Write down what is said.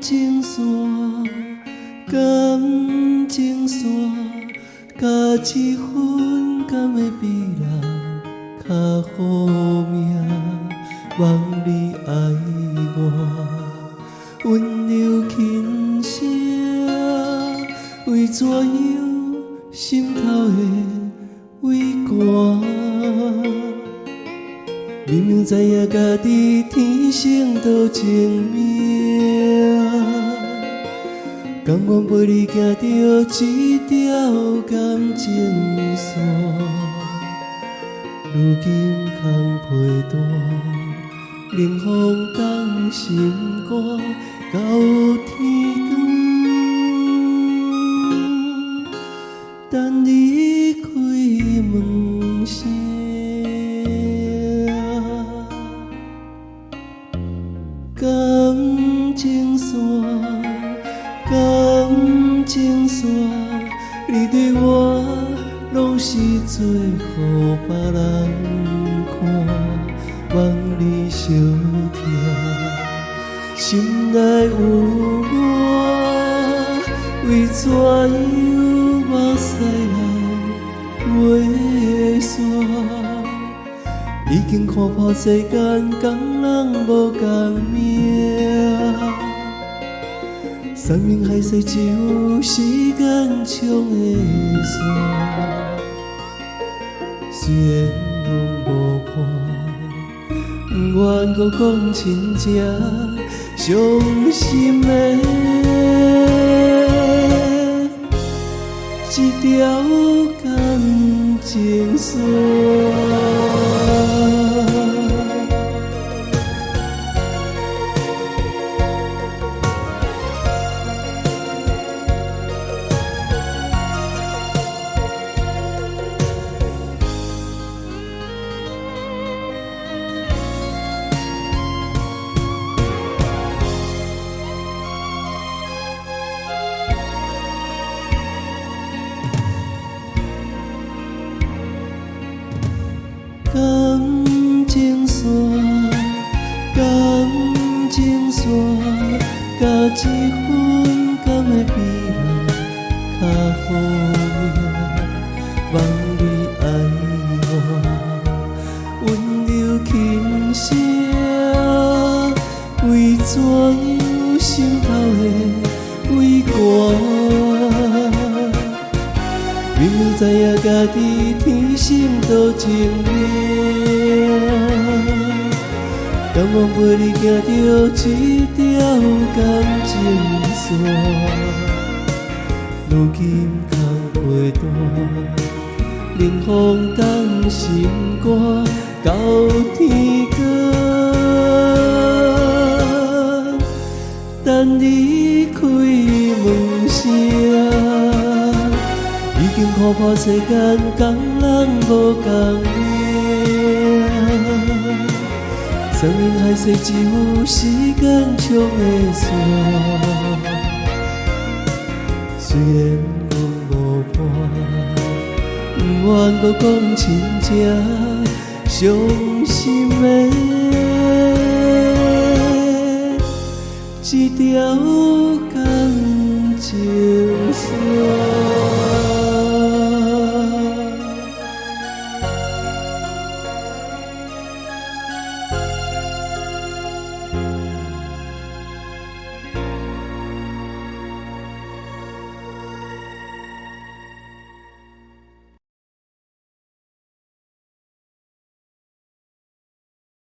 情线，感情线，加一分甘会比人较好命，望你爱我，温柔轻声，为怎样心头的畏寒？明明知影家己天生就情命，甘愿陪你行着一条感情线。如今空陪伴，冷风冻心肝，到天光，等你开门声。感情线，感情线，你对我拢是做予别人看，望你相听，心内有我，为怎样目屎人袂煞？已经看破世间共人无共命，山盟海誓只有时间冲会散。虽然拢无伴，不愿搁讲亲情，伤心的一条感情线。感情线，感情线，加一分甘会比人较好命，望你爱我，温柔轻声，为怎样心头的畏寒？明明知影家己天生就情命，甘愿陪你行着一条感情线。如今空陪伴，冷风冻心肝，到天光，等你开门声。已经看破世间共人无共命，山盟海誓只有时间冲会散。虽然我无伴，不愿搁讲亲情，伤心的一条